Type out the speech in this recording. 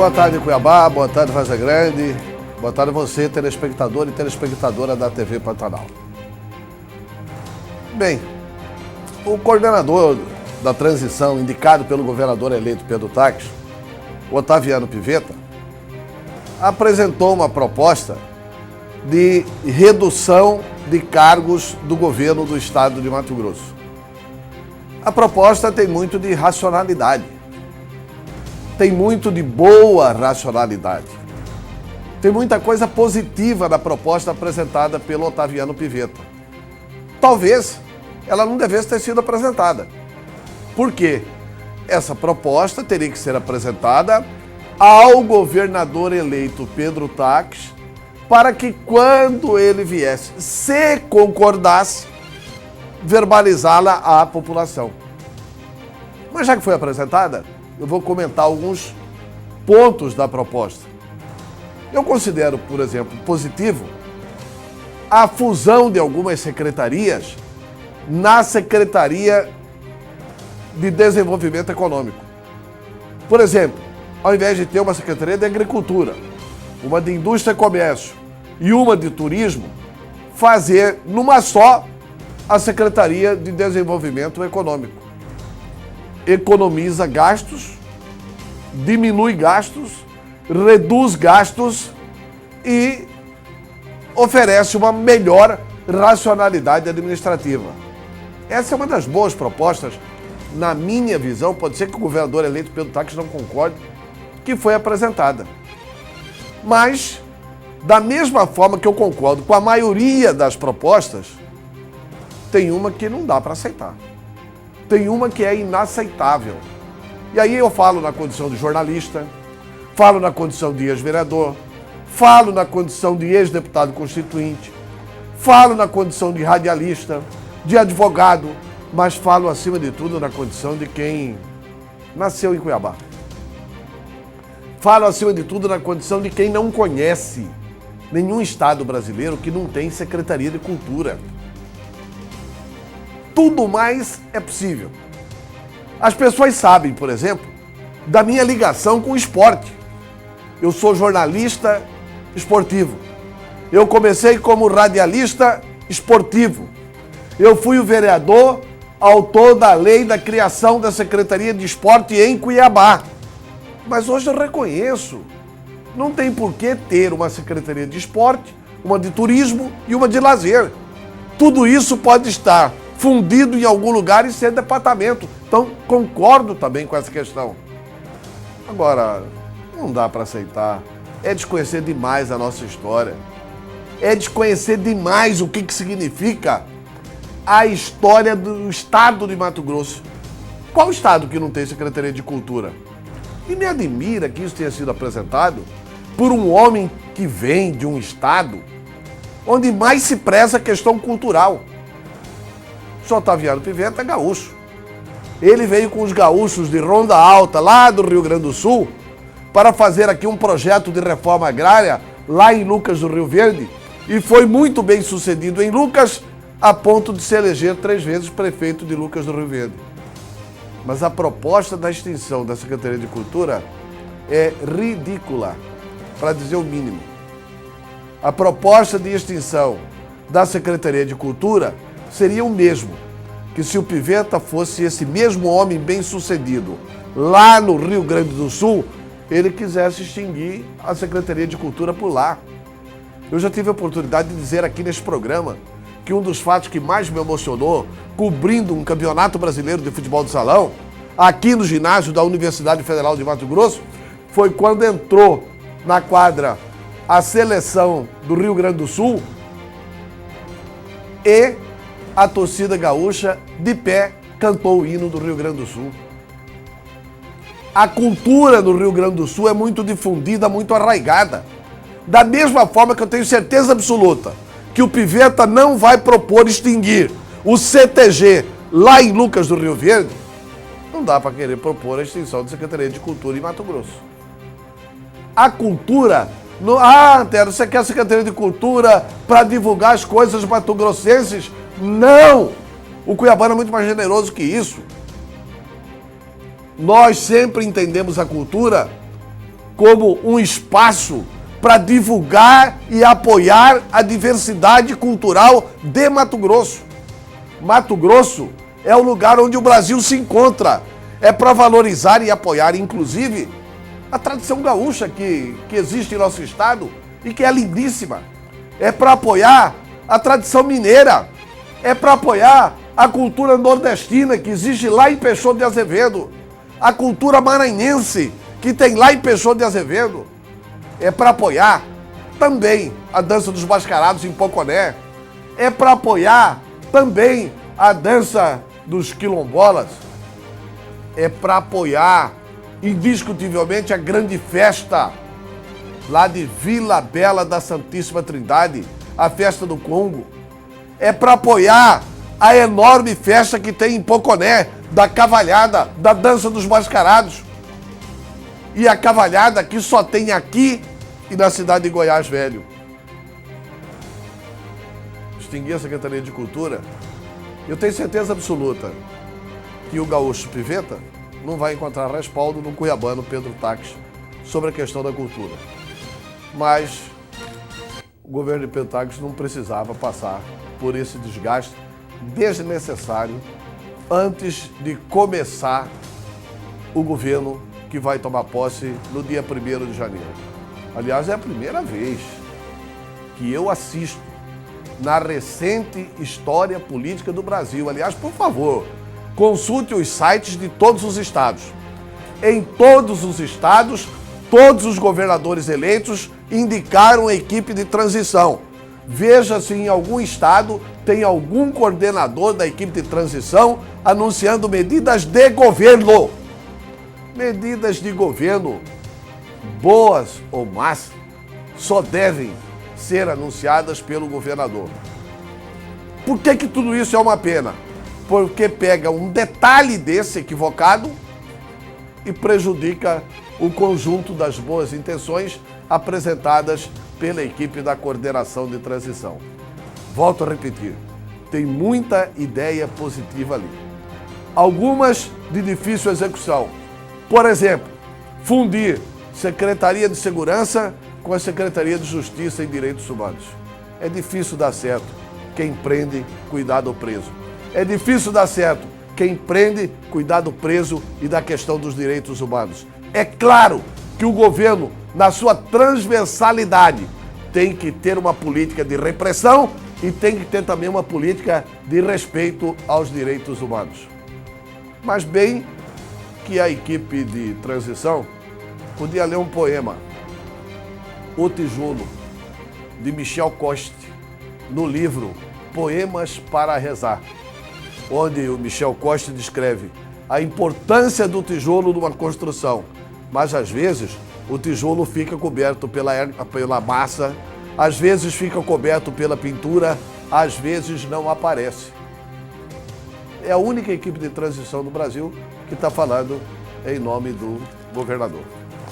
Boa tarde, Cuiabá, boa tarde, Varza Grande, boa tarde a você, telespectador e telespectadora da TV Pantanal. Bem, o coordenador da transição indicado pelo governador eleito Pedro Taques, Otaviano Pivetta, apresentou uma proposta de redução de cargos do governo do estado de Mato Grosso. A proposta tem muito de racionalidade, tem muito de boa racionalidade, tem muita coisa positiva na proposta apresentada pelo Otaviano Pivetta. Talvez ela não devesse ter sido apresentada. Por quê? Essa proposta teria que ser apresentada ao governador eleito Pedro Taques, para que quando ele viesse, se concordasse, verbalizá-la à população. Mas já que foi apresentada, eu vou comentar alguns pontos da proposta. Eu considero, por exemplo, positivo a fusão de algumas secretarias na Secretaria de Desenvolvimento Econômico. Por exemplo, ao invés de ter uma Secretaria de Agricultura, uma de Indústria e Comércio e uma de Turismo, fazer numa só a Secretaria de Desenvolvimento Econômico. Economiza gastos, diminui gastos, reduz gastos e oferece uma melhor racionalidade administrativa. Essa é uma das boas propostas, na minha visão, pode ser que o governador eleito Pedro Taques não concorde, que foi apresentada. Mas, da mesma forma que eu concordo com a maioria das propostas, tem uma que não dá para aceitar. Tem uma que é inaceitável. E aí eu falo na condição de jornalista, falo na condição de ex-vereador, falo na condição de ex-deputado constituinte, falo na condição de radialista, de advogado, mas falo acima de tudo na condição de quem nasceu em Cuiabá. Falo acima de tudo na condição de quem não conhece nenhum estado brasileiro que não tem Secretaria de Cultura. Tudo mais é possível. As pessoas sabem, por exemplo, da minha ligação com o esporte. Eu sou jornalista esportivo. Eu comecei como radialista esportivo. Eu fui o vereador, autor da lei da criação da Secretaria de Esporte em Cuiabá. Mas hoje eu reconheço, não tem por que ter uma Secretaria de Esporte, uma de Turismo e uma de Lazer. Tudo isso pode estar fundido em algum lugar e ser departamento. Então, concordo também com essa questão. Agora, não dá para aceitar. É desconhecer demais a nossa história. É desconhecer demais o que significa a história do estado de Mato Grosso. Qual estado que não tem Secretaria de Cultura? E me admira que isso tenha sido apresentado por um homem que vem de um estado onde mais se preza a questão cultural. O senhor Otaviano Pivetta é gaúcho. Ele veio com os gaúchos de Ronda Alta, lá do Rio Grande do Sul, para fazer aqui um projeto de reforma agrária lá em Lucas do Rio Verde, e foi muito bem sucedido em Lucas, a ponto de se eleger 3 vezes prefeito de Lucas do Rio Verde. Mas a proposta da extinção da Secretaria de Cultura é ridícula, para dizer o mínimo. A proposta de extinção da Secretaria de Cultura seria o mesmo que se o Pivetta fosse esse mesmo homem bem-sucedido lá no Rio Grande do Sul, ele quisesse extinguir a Secretaria de Cultura por lá. Eu já tive a oportunidade de dizer aqui neste programa que um dos fatos que mais me emocionou, cobrindo um campeonato brasileiro de futebol de salão, aqui no ginásio da Universidade Federal de Mato Grosso, foi quando entrou na quadra a seleção do Rio Grande do Sul e a torcida gaúcha, de pé, cantou o hino do Rio Grande do Sul. A cultura do Rio Grande do Sul é muito difundida, muito arraigada. Da mesma forma que eu tenho certeza absoluta que o Pivetta não vai propor extinguir o CTG lá em Lucas do Rio Verde, não dá para querer propor a extinção da Secretaria de Cultura em Mato Grosso. A cultura... Antero, você quer a Secretaria de Cultura para divulgar as coisas mato-grossenses? Não! O cuiabano é muito mais generoso que isso. Nós sempre entendemos a cultura como um espaço para divulgar e apoiar a diversidade cultural de Mato Grosso. Mato Grosso é o lugar onde o Brasil se encontra. É para valorizar e apoiar, inclusive, a tradição gaúcha que existe em nosso estado e que é lindíssima. É para apoiar a tradição mineira. É para apoiar a cultura nordestina que existe lá em Peixoto de Azevedo. A cultura maranhense que tem lá em Peixoto de Azevedo. É para apoiar também a dança dos mascarados em Poconé. É para apoiar também a dança dos quilombolas. É para apoiar, indiscutivelmente, a grande festa lá de Vila Bela da Santíssima Trindade, a festa do Congo. É para apoiar a enorme festa que tem em Poconé, da cavalhada, da dança dos mascarados. E a cavalhada que só tem aqui e na cidade de Goiás Velho. Extinguir a Secretaria de Cultura, eu tenho certeza absoluta que o gaúcho Piveta não vai encontrar respaldo no cuiabano Pedro Taques sobre a questão da cultura. Mas o governo de Pedro Taques não precisava passar por esse desgaste desnecessário antes de começar o governo que vai tomar posse no dia 1º de janeiro. Aliás, é a primeira vez que eu assisto na recente história política do Brasil. Aliás, por favor, consulte os sites de todos os estados. Em todos os estados, todos os governadores eleitos indicaram a equipe de transição. Veja se em algum estado tem algum coordenador da equipe de transição anunciando medidas de governo. Medidas de governo, boas ou más, só devem ser anunciadas pelo governador. Por que tudo isso é uma pena? Porque pega um detalhe desse equivocado e prejudica o conjunto das boas intenções apresentadas pela equipe da coordenação de transição. Volto a repetir, tem muita ideia positiva ali. Algumas de difícil execução. Por exemplo, fundir Secretaria de Segurança com a Secretaria de Justiça e Direitos Humanos. É difícil dar certo quem prende, cuidar do preso. É difícil dar certo quem prende, cuidar do preso e da questão dos direitos humanos. É claro que o governo, na sua transversalidade, tem que ter uma política de repressão e tem que ter também uma política de respeito aos direitos humanos. Mas bem que a equipe de transição podia ler um poema, O Tijolo, de Michel Coste, no livro Poemas para Rezar, onde o Michel Coste descreve a importância do tijolo numa construção, mas às vezes o tijolo fica coberto pela massa, às vezes fica coberto pela pintura, às vezes não aparece. É a única equipe de transição do Brasil que está falando em nome do governador.